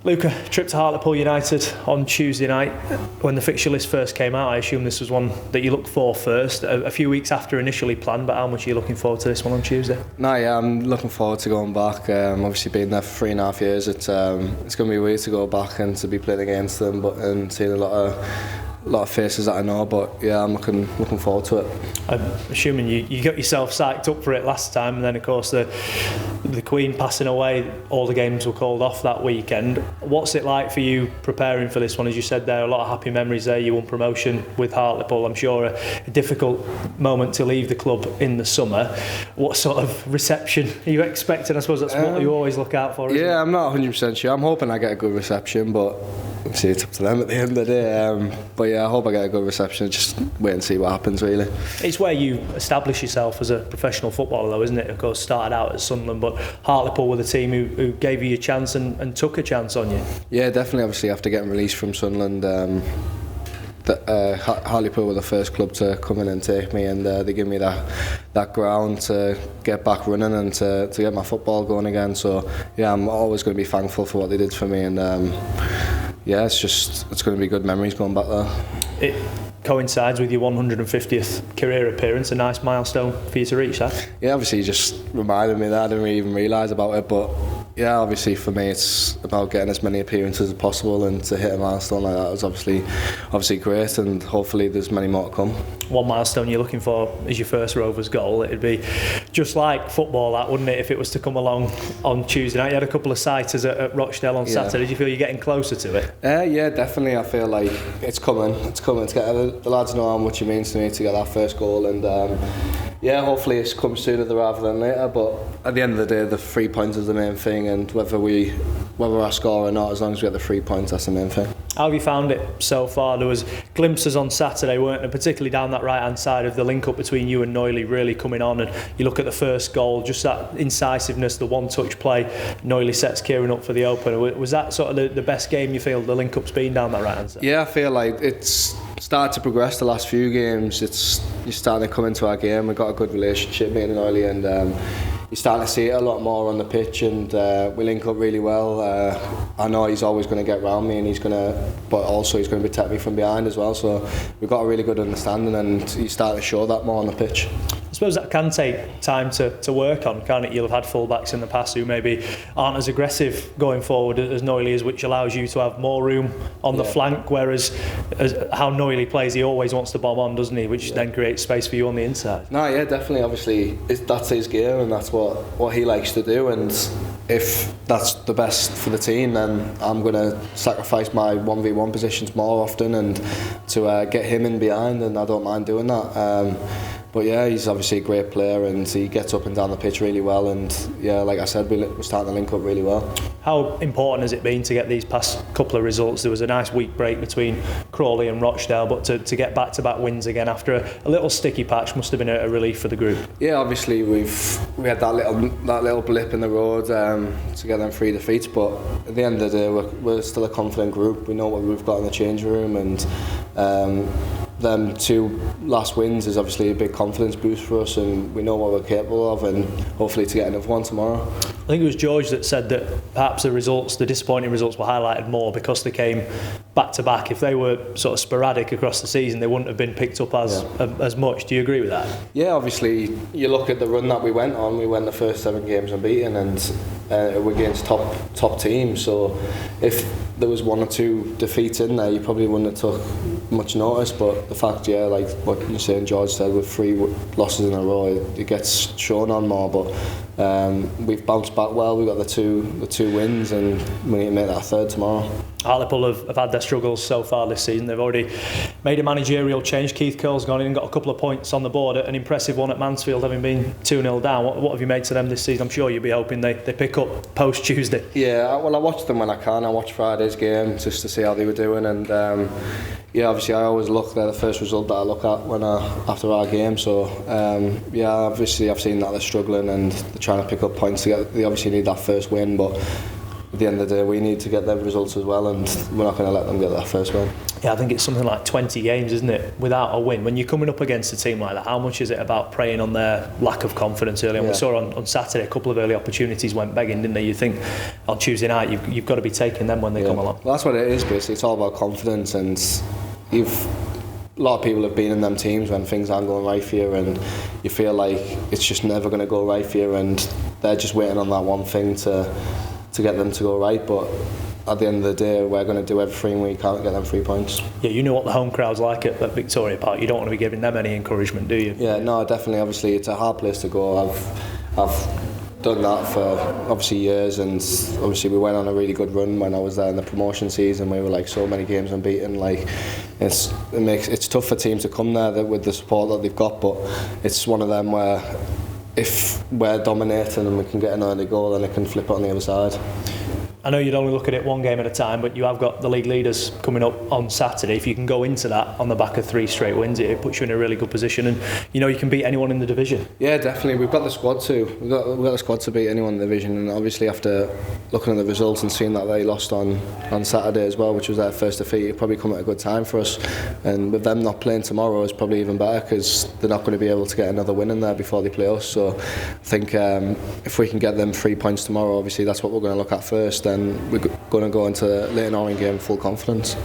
Luke, a trip to Hartlepool United on Tuesday night. When the fixture list first came out, I assume this was one that you looked for first, a few weeks after initially planned, but how much are you looking forward to this one on Tuesday? No, yeah, I'm looking forward to going back. Obviously been there for 3.5 years. It's going to be weird to go back and to be playing against them, but and seeing a lot of faces that I know, but yeah, I'm looking forward to it. I'm assuming you got yourself psyched up for it last time, and then of course the Queen passing away, all the games were called off that weekend. What's it like for you preparing for this one? As you said there, a lot of happy memories there. You won promotion with Hartlepool. I'm sure a difficult moment to leave the club in the summer. What sort of reception are you expecting? I suppose that's what you always look out for, isn't it? I'm not 100% sure. I'm hoping I get a good reception, but obviously it's up to them at the end of the day. But yeah, I hope I get a good reception. Just wait and see what happens, really. It's where you establish yourself as a professional footballer, though, isn't it? Of course, started out at Sunderland, but Hartlepool were the team who gave you your chance and took a chance on you. Yeah, definitely. Obviously, after getting released from Sunderland, Hartlepool were the first club to come in and take me, and they give me that ground to get back running and to get my football going again. So yeah, I'm always going to be thankful for what they did for me, and it's going to be good memories going back there. It coincides with your 150th career appearance, a nice milestone for you to reach that. Yeah, obviously you just reminded me that. I didn't even realise about it, but yeah, obviously for me it's about getting as many appearances as possible, and to hit a milestone like that is obviously great, and hopefully there's many more to come. One milestone you're looking for is your first Rovers goal. It'd be just like football, that, wouldn't it, if it was to come along on Tuesday night? You had a couple of sighters at Rochdale on Saturday. Did you feel you're getting closer to it? Yeah, definitely. I feel like it's coming to get the lads know how much it means to me to get that first goal, and hopefully it comes sooner rather than later. But at the end of the day, the 3 points is the main thing, and whether I score or not, as long as we get the 3 points, that's the main thing. How have you found it so far? There was glimpses on Saturday, weren't there, particularly down that right hand side, of the link up between you and Noyley really coming on, and you look at the first goal, just that incisiveness, the one touch play, Noyley sets Kieran up for the opener. Was that sort of the best game you feel the link up's been down that right hand side? Yeah, I feel like it's started to progress the last few games. You're starting to come into our game. We've got a good relationship, me and Noyley, and you're starting to see it a lot more on the pitch, and we link up really well. I know he's always going to get round me, and but also he's going to protect me from behind as well. So we've got a really good understanding, and he's starting to show that more on the pitch. I suppose that can take time to work on, can't it? You'll have had full-backs in the past who maybe aren't as aggressive going forward as Noyley is, which allows you to have more room on the flank, whereas how Noyley plays, he always wants to bomb on, doesn't he? Which then creates space for you on the inside. No, yeah, definitely. Obviously, that's his game, and that's what he likes to do, and if that's the best for the team, then I'm going to sacrifice my 1v1 positions more often and to get him in behind, and I don't mind doing that. But yeah, he's obviously a great player, and he gets up and down the pitch really well, and yeah, like I said, we're starting to link up really well. How important has it been to get these past couple of results? There was a nice week break between Crawley and Rochdale, but to get back-to-back wins again after a little sticky patch must have been a relief for the group. Yeah, obviously we had that little blip in the road to get them 3 defeats, but at the end of the day we're still a confident group. We know what we've got in the changing room, and them 2 last wins is obviously a big confidence boost for us, and we know what we're capable of, and hopefully to get another one tomorrow. I think it was George that said that perhaps the disappointing results were highlighted more because they came back to back. If they were sort of sporadic across the season, they wouldn't have been picked up as much. Do you agree with that? Yeah, obviously you look at the run that we went on. We went the first 7 games unbeaten, and we're against top teams, so if there was 1 or 2 defeats in there, you probably wouldn't have took much notice. But the fact, like what you're saying, George said, with 3 losses in a row, it gets shown on more. But we've bounced back well. We've got the two wins, and we need to make that 3rd tomorrow. Hartlepool have had their struggles so far this season. They've already made a managerial change. Keith Curle's gone in and got a couple of points on the board, an impressive one at Mansfield, having been 2-0 down. What have you made to them this season? I'm sure you'll be hoping they pick up post-Tuesday. Yeah, well, I watched them when I can. I watched Friday's game just to see how they were doing, and obviously I always look, they're the first result that I look at after our game. So obviously I've seen that they're struggling and they're trying to pick up points. They obviously need that first win, but at the end of the day, we need to get their results as well, and we're not going to let them get that first win. Yeah, I think it's something like 20 games, isn't it, without a win. When you're coming up against a team like that, how much is it about preying on their lack of confidence early on? Yeah. We saw on Saturday a couple of early opportunities went begging, didn't they? You think on Tuesday night you've got to be taking them when they come along. Well, that's what it is, basically. It's all about confidence, and a lot of people have been in them teams when things aren't going right for you, and you feel like it's just never going to go right for you, and they're just waiting on that one thing to get them to go right. But at the end of the day, we're going to do everything we can to get them 3 points. Yeah, you know what the home crowd's like at Victoria Park. You don't want to be giving them any encouragement, do you? Yeah, no, definitely. Obviously, it's a hard place to go. I've done that for obviously years, and obviously we went on a really good run when I was there in the promotion season. We were like so many games unbeaten. Like it's tough for teams to come there with the support that they've got, but it's one of them where if we're dominating and we can get an early goal, then it can flip it on the other side. I know you'd only look at it one game at a time, but you have got the league leaders coming up on Saturday. If you can go into that on the back of 3 straight wins, it puts you in a really good position, and you know you can beat anyone in the division. Yeah, definitely. We've got the squad to. We've got the squad to beat anyone in the division, and obviously after looking at the results and seeing that they lost on Saturday as well, which was their first defeat, it probably come at a good time for us. And with them not playing tomorrow is probably even better, because they're not going to be able to get another win in there before they play us. So I think if we can get them 3 points tomorrow, obviously that's what we're going to look at first. Then we're going to go into the Leyton Orient game full confidence.